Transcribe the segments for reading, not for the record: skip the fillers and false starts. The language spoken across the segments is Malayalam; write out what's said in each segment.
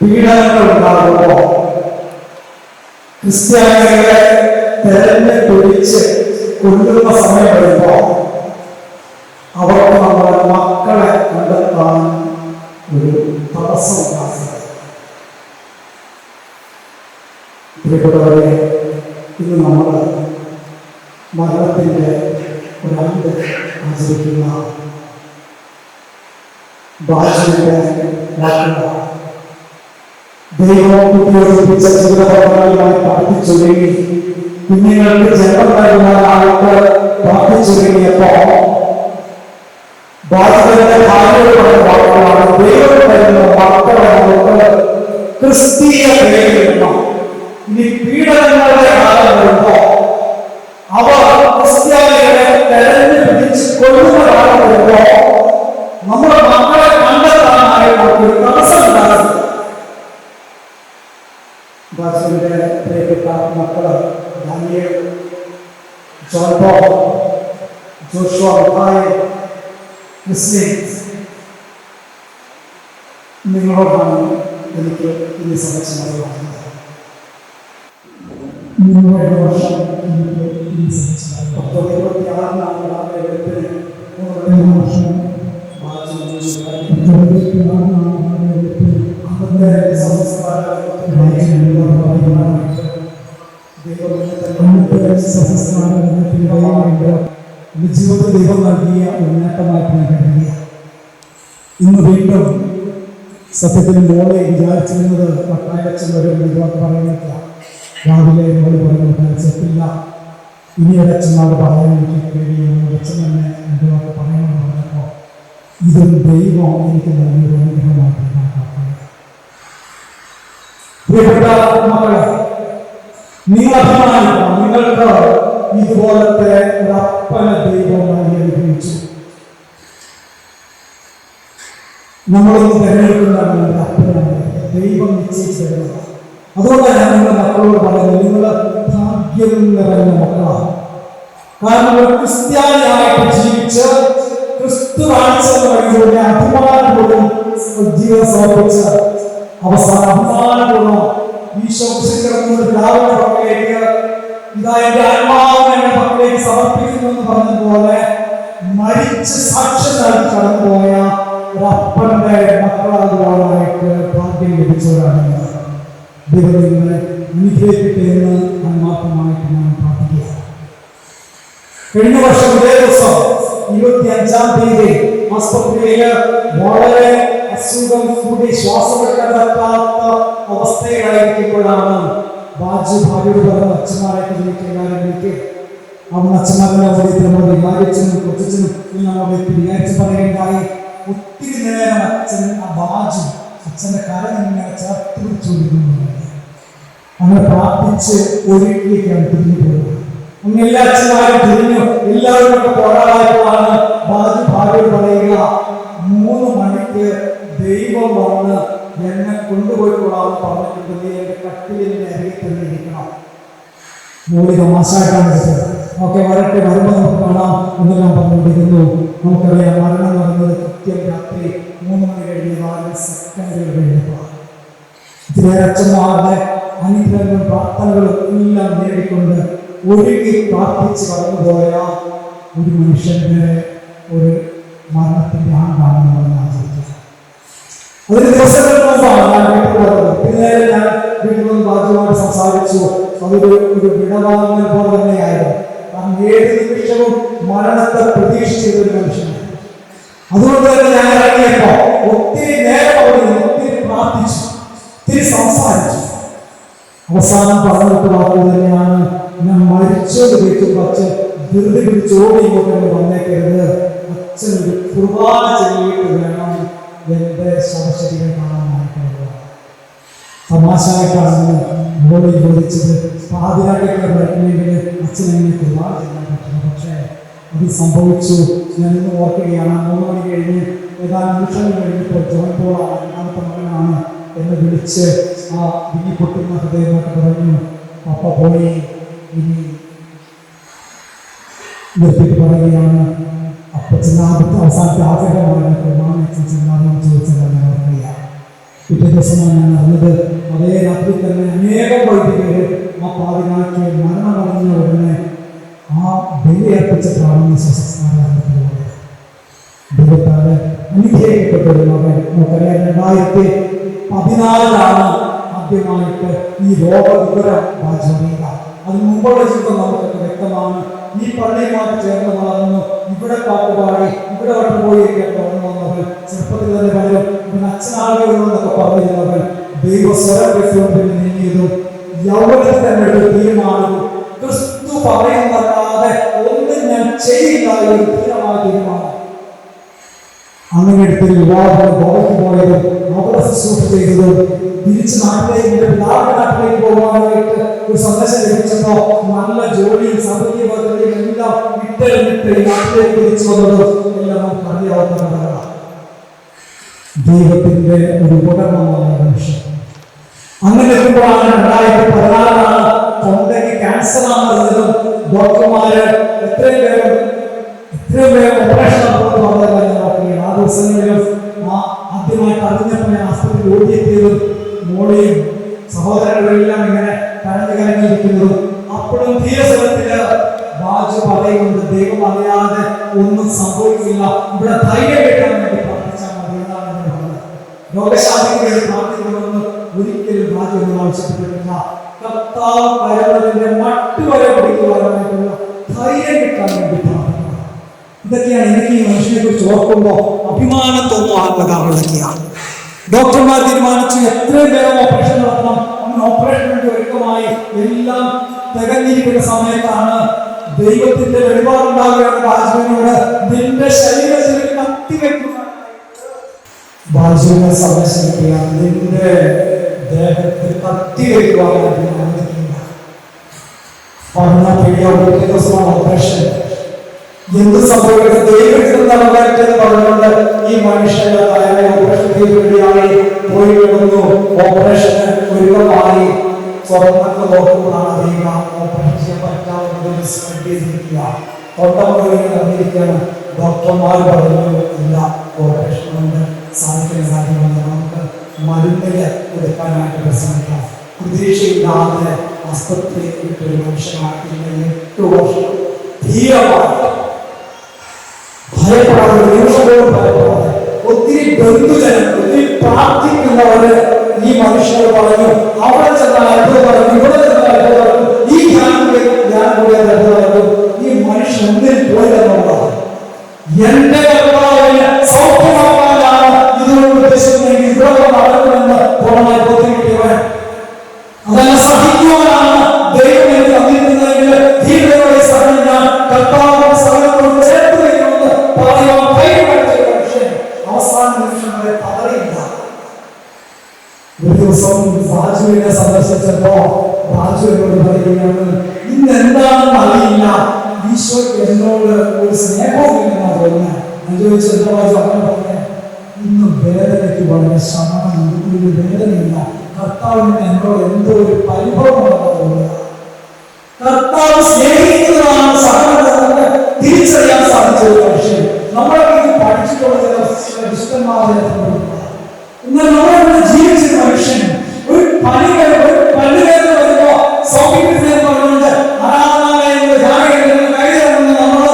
പീഡനങ്ങൾ ഉണ്ടാകുമ്പോൾ ക്രിസ്ത്യാനികളെ തെരഞ്ഞു പിടിച്ച് കൊല്ലുന്ന സമയം വരുമ്പോൾ അവർക്ക് നമ്മുടെ മക്കളെ കണ്ടെത്താൻ ഒരു തടസ്സം ഉണ്ടാകുന്നത്. പ്രിയപ്പെട്ടവരെ, ഇന്ന് നമ്മൾ മരണത്തിൻ്റെ ഒരാണ്ട് ആചരിക്കുന്ന ബാജുവിന്റെ വാക്കുകളാണ്. ദൈവം കുട്ടിയോടിപ്പിച്ച ജീവിതപരമായി പ്രാർത്ഥിച്ചൊരുങ്ങി കുഞ്ഞുങ്ങൾക്ക് ജന്മം നൽകുന്ന ആൾക്ക് പ്രാർത്ഥിച്ചൊരുങ്ങിയപ്പോ ബാജുവിന്റെ ഭാര്യയോട് പറഞ്ഞ വാക്കുകളാണ്: ദൈവം തരുന്ന മക്കളെ നമുക്ക് ക്രിസ്തീയ നിലയിലിടണം. ഇനി പീഡനങ്ങളുടെ കാലം വരുമ്പോ അവർ ക്രിസ്ത്യാനികളെ തെരഞ്ഞു പിടിച്ച് കൊല്ലുന്ന കാലം വരുമ്പോ നമ്മുടെ മക്കളെ കണ്ടെത്താനായി നമുക്കൊരു തടസ്സം ഉണ്ടാകും. ബാജുവിന്റെ പ്രിയപ്പെട്ട മക്കള് Daniel, John Paul, Joshua, Christian, നിങ്ങളോടാണ് എനിക്ക് ഇനി സംബന്ധിച്ച് അറിയാവുന്നത്. നിങ്ങളുടെ വർഷം എനിക്ക് ഇനി സംബന്ധിച്ച് 26 വർഷം ജീവിതത്തിൽ ദൈവം നൽകിയ ഒരു നേട്ടമായിട്ട് ഞാൻ കരുതുക. ഇന്ന് വീണ്ടും സത്യത്തിൽ മോളെ വിചാരിച്ചിരുന്നത് മട്ടായച്ചൻ വരും ഇതുവാക്ക് പറയുന്നില്ല. രാവിലെ മോള് പറയുന്നത് ചെത്തില്ല, ഇനി ഒരച്ഛനോട് പറയാൻ എനിക്ക് കഴിയും, അച്ഛൻ തന്നെ ഇതുവാക്ക് പറയണമെന്ന് പറഞ്ഞപ്പോൾ ഇതൊരു ദൈവം എനിക്ക് നൽകിയൊരു അനുഗ്രഹമായിട്ട് ഞാൻ കാണുന്നു. പ്രിയപ്പെട്ട മക്കളെ, നിങ്ങൾ അഭിമാനിക്കണം. നിങ്ങൾക്ക് ഇതുപോലത്തെ ഒരപ്പനെ ദൈവമായി അനുഗ്രഹിച്ചു. നമ്മളൊന്ന് തിരഞ്ഞെടുക്കുന്ന അപ്പനാണ് ദൈവം നിശ്ചയിച്ചു തരുന്നത്. അതുകൊണ്ടാണ് ഞാൻ നിങ്ങളുടെ മക്കളോട് പറയുന്നത്, നിങ്ങൾ ഭാഗ്യം നിറഞ്ഞ മക്കളാണ്. കാരണം ഒരു ക്രിസ്ത്യാനിയായിട്ട് ജീവിച്ച് ക്രിസ്തു കാണിച്ച വഴിയിലൂടെ അഭിമാനപൂർവ്വം ജീവൻ സമർപ്പിച്ച് അവസാന അഭിമാനപൂർവ്വം ഈശോ പിതാവിന്റെ പക്കലേക്ക് ഇതാ എന്റെ ആത്മാവിനെ എന്റെ പക്കലേക്ക് സമർപ്പിക്കുന്നു എന്ന് പറഞ്ഞതുപോലെ മരിച്ച് സാക്ഷ്യം നൽകി കടന്നുപോയ ഒരപ്പന്റെ മക്കളാകുവാനായിട്ട് ഭാഗ്യം ലഭിച്ചവരാണ്. ദൈവം നിങ്ങളെ അനുഗ്രഹിക്കട്ടെ എന്ന് ആത്മാർത്ഥമായിട്ട് ഞാൻ പ്രാർത്ഥിക്കുക. കഴിഞ്ഞ വർഷം ഇതേ ദിവസം 25-ാം തീയതി ആസ്പത്രിയില് വളരെ അസുഖം കൂടി ശ്വാസമെടുക്കാൻ പറ്റാത്ത അവസ്ഥയിലായിരിക്കുമ്പോഴാണ് ബാജു ഭാര്യയോട് പറഞ്ഞ അച്ഛന്മാരായിട്ട് വിളിക്കുക. അവൻ അച്ഛന്മാരുടെ അവധിയിൽ നമ്മൾ വികാരിച്ചനും കൊച്ചനും നമ്മൾ വികാരിച്ച് പറയുകയുണ്ടായി. ഒത്തിരി നേരം അച്ഛൻ ആ ബാജു അച്ഛൻ്റെ കരം ഇങ്ങനെ ചേർത്ത് പിടിച്ചുകൊണ്ടിരിക്കുന്നു. അങ്ങനെ പ്രാർത്ഥിച്ച് ഒരുക്കിയൊക്കെയാണ് തിരിഞ്ഞു പോകുന്നത്. അങ്ങനെ എല്ലാ അച്ഛന്മാരും തിരിഞ്ഞു, എല്ലാവരും ഒക്കെ പോരാടായപ്പോഴാണ് ബാജു ഭാര്യയോട് പറയുക, 3 മണിക്ക് ദൈവം വന്ന് എന്നെ കൊണ്ടുപോയിക്കൊള്ളാമെന്ന് പറഞ്ഞിട്ടുണ്ട്, നീ എൻ്റെ കട്ടിലിൻ്റെ അരികിൽ തന്നെ ഇരിക്കണം. മോളി തമാശായിട്ടാണ് വെച്ചത്. ഓക്കെ, വരട്ടെ, വരുമ്പോൾ നമുക്ക് കാണാം എന്നെല്ലാം പറഞ്ഞുകൊണ്ടിരുന്നു. നമുക്കറിയാം, മരണം നടന്നത് കൃത്യം രാത്രി 3 മണി കഴിഞ്ഞ് 4 സെക്കൻഡുകൾ കഴിഞ്ഞപ്പോൾ ഇതിലേറെ അച്ഛന്മാരുടെ അനുഗ്രഹങ്ങളും പ്രാർത്ഥനകളും എല്ലാം നേടിക്കൊണ്ട് ഒരുങ്ങി പ്രാർത്ഥിച്ച് കടന്നുപോയ ഒരു മനുഷ്യന്റെ ഒരു മരണത്തിന്റെ ആണ്ടാണ് നമ്മൾ ആചരിക്കുക. അതിന് ദിവസങ്ങൾക്ക് മുമ്പാണ് ഞാൻ വീട്ടിൽ പോകുന്നത്. പിന്നെ ഞാൻ വീട്ടിൽ നിന്ന് ബാജുവായിട്ട് സംസാരിച്ചു. അതൊരു വിടവാങ്ങൽ പോലെ തന്നെയായിരുന്നു. കാരണം 7 നിമിഷവും മരണത്തെ പ്രതീക്ഷിച്ച ഒരു മനുഷ്യനാണ്. അതുകൊണ്ട് തന്നെ ഞാൻ ഇറങ്ങിയപ്പോ ഒത്തിരി നേരം അവിടെ ഒത്തിരി പ്രാർത്ഥിച്ചു, ഒത്തിരി സംസാരിച്ചു. അവസാനം പറഞ്ഞിട്ട് വാക്ക് തന്നെയാണ്, ഞാൻ മരിച്ചത് കേൾക്കുമ്പോൾ അച്ഛൻ ധൃതി പിടിച്ച് ഓടി ഇങ്ങോട്ട് വന്നേക്കരുത്, അച്ഛൻ ഒരു കുർബാന ചെയ്തിട്ട് വേണം എന്റെ ശവശരീരം കാണാനായിട്ടുള്ളത്. തമാശയായിട്ടാണ് മോളി ചോദിച്ചത്. പാതിരാക്കൊക്കെ വരണമെങ്കിൽ അച്ഛനെങ്ങനെ കുർബാന ചെയ്യാൻ പറ്റുന്നു. പക്ഷേ അത് സംഭവിച്ചു. ഞാൻ ഇന്ന് ഓർക്കുകയാണ്, 3 മണി കഴിഞ്ഞ് ഏതാനും നിമിഷങ്ങൾ കഴിഞ്ഞപ്പോൾ ജോൺ പോളാണ്, 2ാമത്തെ മകനാണ്, എന്നെ വിളിച്ച് ആ വിങ്ങി പൊട്ടുന്ന ഹൃദയമായിട്ട് പറഞ്ഞു, പപ്പ പോയി, ഇനി നിർത്തിയിട്ട് പറയുകയാണ്, അപ്പച്ചനാമത്തെ അവസാനത്തെ ആഗ്രഹമാണ് കുർബാന ചെന്നാണെന്ന് ചോദിച്ചത്. ഞാൻ ഓർക്കുകയാണ്. പിറ്റേ ദിവസമാണ് ഞാൻ അറിഞ്ഞത്. അതേ രാത്രി തന്നെ അനേകം വൈദികര് ആ പാതിരാക്ക് മരണമടഞ്ഞ ഉടനെ ആ ബലിയർപ്പിച്ചിട്ടാണ് സംസ്കാരം ദൈവത്താല് അനുഗ്രഹിക്കപ്പെട്ടൊരു മകൻ. നമുക്കറിയാം 2014 ആദ്യമായിട്ട് ഈ രോഗവിവരം വാചറിയുക. അതിന് മുമ്പുള്ള ജീവിതം നമുക്കൊക്കെ വ്യക്തമാണ്. ഈ പള്ളിയുമായിട്ട് ചേർന്ന് വളർന്നു, ഇവിടെ പാട്ടുപാടി, ഇവിടെ വട്ടുപോയൊക്കെ വളർന്നു വന്നവൻ, ചെറുപ്പത്തിൽ തന്നെ പലരും ഇവൻ അച്ഛനാളുകളെന്നൊക്കെ പറഞ്ഞിരുന്നവൻ ദൈവസ്വരം കേട്ടുകൊണ്ട് നീങ്ങിയതും യൗവനത്തിൽ തന്നെ ഒരു തീരുമാനവും ക്രിസ്തു പറയുന്നല്ലാതെ ഒന്നും ഞാൻ ചെയ്യില്ല ഒരു ധീരമായ തീരുമാനം. അങ്ങനെ എടുത്തൊരു വിവാഹത്തിന് പുറത്തു പോയതും അവിടെ ശുശ്രൂഷ ചെയ്തതും തിരിച്ച് നാട്ടിലേക്ക് നാട്ടിലേക്ക് പോകാനായിട്ട് ഒരു സന്ദേശം ലഭിച്ചപ്പോ നല്ല ജോലിയും സാമ്പത്തിക പദ്ധതിയും എല്ലാം വിട്ട് നാട്ടിലേക്ക് തിരിച്ചു വന്നതും എല്ലാം നമുക്ക് അറിയാവുന്ന കഥകളാണ്. ദൈവത്തിന്റെ ഒരു ഉപകരണമായ മനുഷ്യൻ. അങ്ങനെ എത്തുമ്പോഴാണ് 2016 തൊണ്ടയ്ക്ക് ക്യാൻസർ ആണെന്നതും ഡോക്ടർമാര് എത്രയും വേഗം ഓപ്പറേഷൻ നടത്തുന്നത് ആ ദിവസങ്ങളിലും ആദ്യമായിട്ട് അറിഞ്ഞപ്പോൾ ഞാൻ ആസ്പത്രിയിൽ ഓടിയെത്തിയതും മോളെയും സഹോദരങ്ങളെല്ലാം ഇങ്ങനെ കരഞ്ഞിരിക്കുന്നതും അപ്പോഴും ധീരസ്വരത്തില് ബാജു പറയുന്നത് ദൈവം അറിയാതെ ഒന്നും സംഭവിക്കില്ല, ഇവിടെ ധൈര്യം കിട്ടാൻ വേണ്ടി പ്രാർത്ഥിച്ചാൽ മതി എന്നാണ് എന്നെ പറഞ്ഞത്. രോഗശാന്തിക്ക് വേണ്ടി പ്രാർത്ഥിക്കണമെന്ന് ഒരിക്കലും ബാജു ഒന്നും ആവശ്യപ്പെട്ടിട്ടില്ല. കർത്താവ് വരുന്നതിന്റെ മട്ടുവരെ പിടിക്കുവാനായിട്ടുള്ള ധൈര്യം കിട്ടാൻ വേണ്ടി പ്രാർത്ഥിക്കണം. ഇതൊക്കെയാണ് എനിക്ക് ഈ മനുഷ്യനെ കുറിച്ച് ഓർക്കുമ്പോൾ അഭിമാനം തോന്നുവാനുള്ള കാരണം. ഇതൊക്കെയാണ് ഡോക്ടർമാർ തീരുമാനിച്ചു എത്രയും വേഗം ഓപ്പറേഷൻ നടത്തണം. അങ്ങനെ ഓപ്പറേഷന് വേണ്ടി ഒരുക്കമായി എല്ലാം തികഞ്ഞിരിക്കുന്ന സമയത്താണ് ദൈവത്തിന്റെ വെളിപാടുണ്ടാകുകയാണ് ബാജുവിനോട് നിന്റെ ശരീരത്തിൽ കത്തിവെക്കുന്ന ബാജുവിനെ സന്ദർശിക്കുക, നിന്റെ ദേഹത്തിൽ കത്തിവെക്കുവാനായിട്ട് അനുവദിക്കില്ല. പറഞ്ഞ പിടിയ ദിവസമാണ് ഓപ്പറേഷൻ. എന്ത് സംഭവിക്കുന്നത് ദൈവത്തിൽ നടക്കട്ടെന്ന് പറഞ്ഞുകൊണ്ട് ഈ മനുഷ്യന്റെ തലയെ ഓപ്പറേഷൻ ചെയ്തുകയാണ് പോയി കിടന്നു. ഓപ്പറേഷന് ഒരുക്കമായി തുറന്നൊക്കെ നോക്കുമ്പോഴാണ് ദൈവം ഓപ്പറേഷൻ ചെയ്യാൻ പറ്റാവുന്നത് ശ്രദ്ധിച്ചിരിക്കുക. തൊട്ടമുറിയിരിക്കുകയാണ്. ഡോക്ടർമാർ പറഞ്ഞു ഇല്ല, ഓപ്പറേഷൻ കൊണ്ട് സാധിക്കുന്ന കാര്യങ്ങളൊന്നും നമുക്ക് മരുന്നില് എടുക്കാനായിട്ട് ശ്രമിക്കാം. പ്രതീക്ഷയില്ലാതെ ആസ്പത്രിയിൽ ഒരു മനുഷ്യനാക്കി 8 വർഷം ധീരമായി ഭയപ്പെടാതെ നിമിഷങ്ങളും ഭയപ്പെടാതെ ഒത്തിരി ബന്ധുജനം ഒത്തിരി പ്രാർത്ഥിക്കുന്നവര് ഈ മനുഷ്യരോട് പറഞ്ഞു, അവിടെ ചെന്നാൽ അത്ഭുതം പറഞ്ഞു, ഇവിടെ ചെന്നാൽ അത്ഭുതം പറഞ്ഞു, ഈ ധ്യാനം കൂടി അത്ഭുതം പറഞ്ഞു. ഈ മനുഷ്യൻ ഒന്നിൽ പോയതെന്നുള്ളതാണ്. എന്റെ കർത്താവിനെ സൗഖ്യമാക്കാനാണ് ഇതുകൊണ്ട് ഉദ്ദേശിക്കുന്നതെങ്കിൽ ഇവിടെ നടക്കുമെന്ന് പൂർണ്ണമായി ബോധ്യപ്പെട്ടവൻ അതല്ല സഹിക്കുവാനാണ് ദൈവം എനിക്ക് തന്നിരിക്കുന്നതെങ്കിൽ ധീരതയോടെ സഹനം ഞാൻ കർത്താവിന്റെ സഹനത്തോട് ചേർത്ത് വയ്ക്കുമെന്ന് പറയുവാൻ ധൈര്യപ്പെടുത്തിയ മനുഷ്യൻ അവസാന നിമിഷം വരെ പതറിയില്ല. ഒരു ദിവസം ബാജുവിനെ സന്ദർശിച്ചപ്പോ ബാജു എന്നോട് പറയുകയാണ്, ഇന്ന് എന്താണെന്ന് അറിയില്ല, ഈശോയ്ക്ക് എന്നോട് ഒരു സ്നേഹവും ഇല്ലെന്നാ തോന്നുന്നത്. ഞാൻ ചോദിച്ചു എന്താ ബാജു അങ്ങനെ പറഞ്ഞേ? ഇന്ന് വേദനയ്ക്ക് വളരെ ശമനം, ഒരു വേദനയില്ല, കർത്താവിന് എന്നോട് എന്തോ ഒരു പരിഭവമാണെന്ന് തോന്നുക. കർത്താവ് സ്നേഹിക്കുന്നതാണ് സഹനത്തെ തിരിച്ചറിയാൻ സാധിച്ച ഒരു മനുഷ്യൻ. നമ്മളൊക്കെ ഇത് പഠിച്ചിട്ടുള്ള ചില ദുഷ്ടന്മാരെ എന്നാൽ നമ്മളെ ജീവിച്ച മനുഷ്യൻ ഒരു പണിവേദന വരുമ്പോ സൗഖ്യത്തിന് പറഞ്ഞുകൊണ്ട് ആരാധനാലയങ്ങൾ കൈതരുന്ന നമ്മള്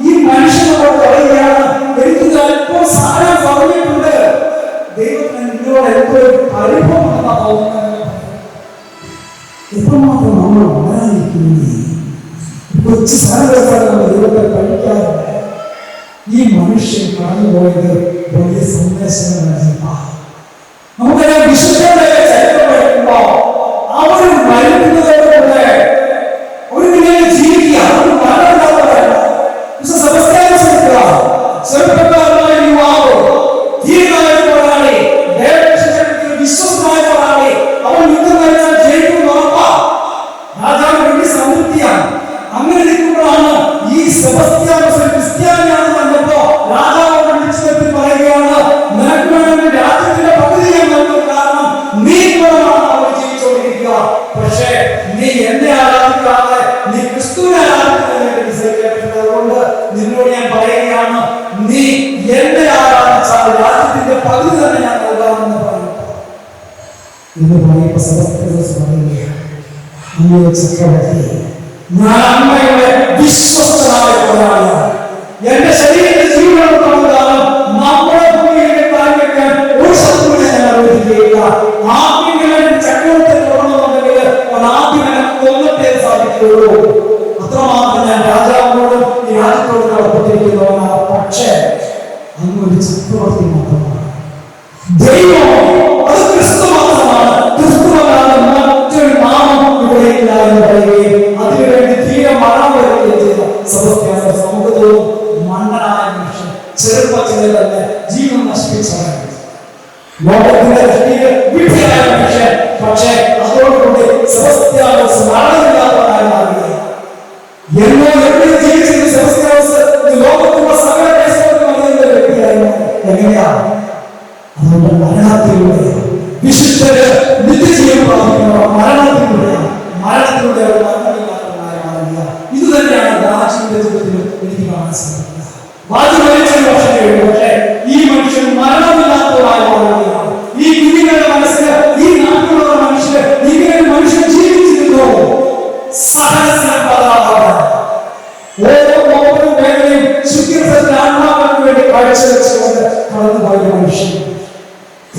ഈ മനുഷ്യനോട് പറയുകയാണ്, എനിക്ക് അല്പം സാധനം പറഞ്ഞിട്ടുണ്ട്, ദൈവത്തിന് നിങ്ങളോട് എന്തോ ഒരു പരിഭവമെന്നാ തോന്നുന്നത്. എത്രമാത്രം നമ്മൾ വളരാനിരിക്കുന്നു. കൊച്ചു സാധനം ദൈവത്തെ പഠിക്കാറുണ്ട്. ഈ മനുഷ്യൻ കടന്നുപോയത് വലിയ സന്ദേശങ്ങളാണ്. നമുക്കറിയാം വിശുദ്ധരുടെ ചരിത്രം പഠിക്കുമ്പോ അവർ മരിക്കുന്നതോടുകൂടെ ഒരു നിലയിൽ ജീവിക്കുക, ഒരു മരണമില്ലാത്തവരല്ല. ചെറുപ്പക്കാരനായ യുവാവ്, ധീരനായ പോരാളി, വിശ്വസ്തനായ പോരാളി, അവൻ യുദ്ധം കഴിഞ്ഞാൽ ജയിക്കും ഉറപ്പാ. രാജാവ് വലിയ സംതൃപ്തിയാണ്. അങ്ങനെ നിൽക്കുമ്പോഴാണ് ഈ സെബസ്ത്യാനോസ് ക്രിസ്ത്യാനിയാണെന്ന് കണ്ടപ്പോ രാജാവ് വിളിച്ചു പറയുകയാണ്, നിനക്ക് എന്ന് പറയുമ്പോൾ പറയുകയാണ്, അങ്ങ് ചക്രവർത്തി, ഞാൻ അമ്മയുടെ വിശ്വസ്തനായ പോരാളിയാണ്. എന്റെ ശരീരത്തെ ജീവനോടത്തോളം കാലം നമ്മുടെ ഭൂമിയിലെ താഴ്വയ്ക്കാൻ ഒരു ശത്രുവിനെ ഞാൻ അനുവദിക്കുകയില്ല. ആദ്യം ചക്രവർത്തി തുടങ്ങുന്നുണ്ടെങ്കിൽ ആദ്യം എനിക്ക് കൊല്ലത്തെ സാധിക്കുകയുള്ളൂ. അത്രമാത്രം ഞാൻ രാജാവിനോടും ഈ രാജ്യത്തോടും കടപ്പെട്ടിരിക്കുന്നവനാണ്. പക്ഷേ അങ്ങൊരു ചക്രവർത്തി മാത്രമാണ്. ദൈവം അത് ക്രിസ്തു മാത്രമാണ്. ക്രിസ്തുവല്ലാതെ മറ്റൊരു നാമം ഇവിടെയില്ല എന്ന് പറയുകയും അതിനുവേണ്ടി തീരെ മരണം വരികയും ചെയ്ത സെബസ്ത്യാനോസ് സമൂഹത്തോടും മണ്ണനായ മനുഷ്യൻ ചെറുപ്പത്തിലെ തന്നെ ജീവൻ നശിപ്പിച്ചവൻ, ലോകത്തിന്റെ ദൃഷ്ടിയിൽ വിഡ്ഢിയായ മനുഷ്യൻ. പക്ഷേ അതോടുകൂടി സെബസ്ത്യാനോസ് മരണമില്ലാത്തവനായി മാറുകയാണ്. എന്നോ എവിടെ ജീവിച്ചിരുന്ന സെബസ്ത്യാനോസ് ലോകത്തുള്ള സകല ദേശത്തും അറിയുന്ന വ്യക്തിയായി എങ്ങനെയാ? അതുകൊണ്ട് മരണത്തിലൂടെ വിശുദ്ധര് നിത്യജീവൻ പ്രാപിക്കുന്നവർ മരണത്തിലൂടെയാണ്. മരണത്തിലൂടെ അവർ മരണമില്ലാത്തവനായി മാറുക. ഇത് തന്നെയാണ് ദാവീദിന്റെ ജീവിതത്തിലും എനിക്ക് കാണാൻ സാധിക്കുന്നത്. പക്ഷേ ഈ മനുഷ്യൻ മരണമില്ലാത്തവനായി മാറുകയാണ്. ഈ കുഞ്ഞുങ്ങളുടെ മനസ്സിൽ, ഈ നാട്ടിലുള്ള മനുഷ്യർ ഇങ്ങനെ മനുഷ്യൻ ജീവിച്ചിരുന്നു. സഹനത്തിന് പതാകമാണ്. ഓരോ വേദനയും ശുദ്ധീകരണത്തിന് ആത്മാക്കൾക്ക് വേണ്ടി കാഴ്ചവെച്ചുകൊണ്ട് കടന്നുപോയ മനുഷ്യൻ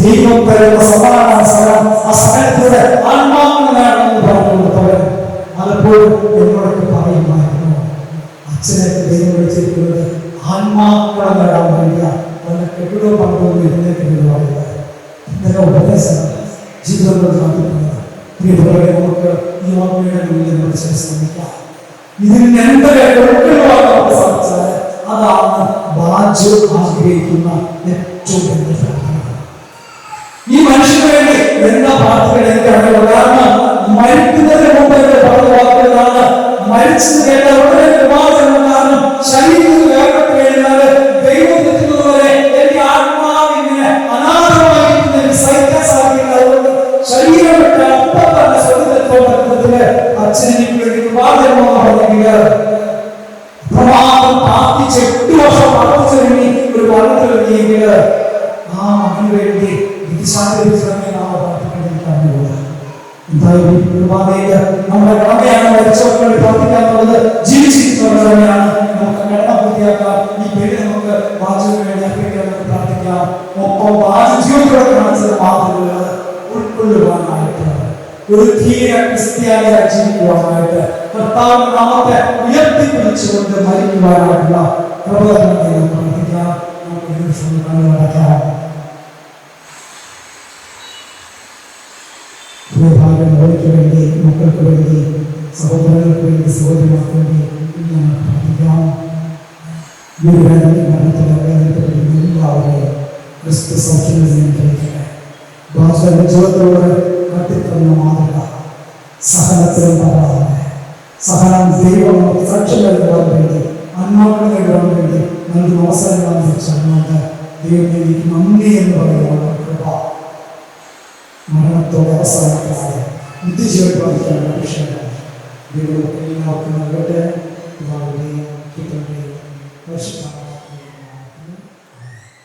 ദൈവം തരുന്ന സമാന സഹനം, ആ സഹനത്തിലൂടെ ആത്മാവിന് വേണമെന്ന് പറഞ്ഞു കൊടുത്തവൻ പലപ്പോഴും എന്നോടൊക്കെ പറയുമായിരുന്നു, അച്ഛനെ ദൈവം വിളിച്ചിരിക്കുന്നത് ആത്മാക്കളെ നേടാൻ വേണ്ടിയാണ്. അവനെ കെട്ടിടോ പണ്ടുകൊണ്ട് എഴുന്നേക്കുന്നത് പറയുക. ഇന്നലെ ഉപദേശമാണ് ജീവിതത്തിൽ നടത്തുന്നത്. പ്രിയപ്പെട്ടവരെ, നമുക്ക് ഈ ഓർമ്മയുടെ മുന്നിൽ നമുക്ക് ശ്രമിക്കാം. ഇതിൽ എന്തൊക്കെ ഉൾക്കൊള്ളുവാൻ സാധിച്ചാൽ അതാണ് ബാജു ആഗ്രഹിക്കുന്ന ഏറ്റവും വലിയ പ്രാർത്ഥന. ഈ മനുഷ്യന് വേണ്ടി എന്താ പ്രാർത്ഥന എനിക്കറിയുള്ളൂ. കാരണം മരിക്കുന്നതിന് മുമ്പ് എന്റെ പറഞ്ഞ വാക്കുകളാണ്. മരിച്ചത് കേട്ട ഉടനെ കാരണം ശരീരത്തിൽ വേർപെട്ട് കഴിഞ്ഞാല് ദൈവത്തിനുള്ളവരെ എനിക്ക് ആത്മാവിങ്ങനെ അനാഥമായിരിക്കുന്ന എനിക്ക് സഹിക്കാൻ സാധിക്കില്ല. അതുകൊണ്ട് ശരീരം വിട്ട അപ്പം തന്നെ സ്വർഗ്ഗത്തിലെ അച്ഛനെനിക്ക് വേണ്ടി കൃപാചരണമെന്ന് പറഞ്ഞെങ്കിൽ പ്രമാദം പ്രാർത്ഥിച്ച് 8 വർഷം പ്രാർത്ഥിച്ചൊരുങ്ങി ഒരു മരണത്തിൽ ഒരുങ്ങിയെങ്കിൽ ആ മകന് വേണ്ടി നമ്മുടെ കടമയാണ്. മരിച്ചവർക്ക് വേണ്ടി പ്രാർത്ഥിക്കാന്നുള്ളത് ജീവിച്ചിരിക്കുന്നവരുടെ കടമയാണ്. നമുക്ക് കടമ പൂർത്തിയാക്കാം. ഈ പേര് നമുക്ക് ബാജുവിന് വേണ്ടി അർപ്പിക്കാൻ പ്രാർത്ഥിക്കാം. ഒപ്പം ബാജു ജീവിതത്തോടെ കാണിച്ചത് മാതൃകകൾ ഉൾക്കൊള്ളുവാനായിട്ട്, ഒരു ധീര ക്രിസ്ത്യാനിയായി ജീവിക്കുവാനായിട്ട്, കർത്താവിന്റെ നാമത്തെ ഉയർത്തിപ്പിടിച്ചുകൊണ്ട് മരിക്കുവാനായിട്ടുള്ള പ്രബോധനത്തെ പ്രാർത്ഥിക്കാം. നമുക്ക് നടക്കാം. ഭാഗങ്ങൾക്ക് വേണ്ടി, മക്കൾക്ക് വേണ്ടി, സഹോദരങ്ങൾക്ക് വേണ്ടി, സഹോദരിമാർക്ക് വേണ്ടി പ്രാർത്ഥിക്കാം. എല്ലാവരെയും ക്രിസ്തു സൗഖ്യം നിയന്ത്രിക്കട്ടെ. ഭാഷയുടെ ജീവിതത്തോട് കട്ടിത്തന്ന മാതൃക സഹനത്തിലും പറയാതെ, സഹനം ദൈവം സാക്ഷ്യം നൽകുവാൻ വേണ്ടി, അന്മാക്കൾ നൽകുവാൻ വേണ്ടി നൽകുന്ന അവസരങ്ങളാണെന്ന് വെച്ചാൽ ദൈവം എനിക്ക് നന്ദി എന്ന് പറയുവാനുള്ള കൃപ മരണത്തോടെ അവസാനിക്കാതെ നിത്യജീവൻ പ്രാപിക്കാനുള്ള വിഷയമാണ്. ദൈവം എല്ലാവർക്കും നൽകട്ടെ. പിതാവിന്റെയും പുത്രന്റെയും പരിശുദ്ധ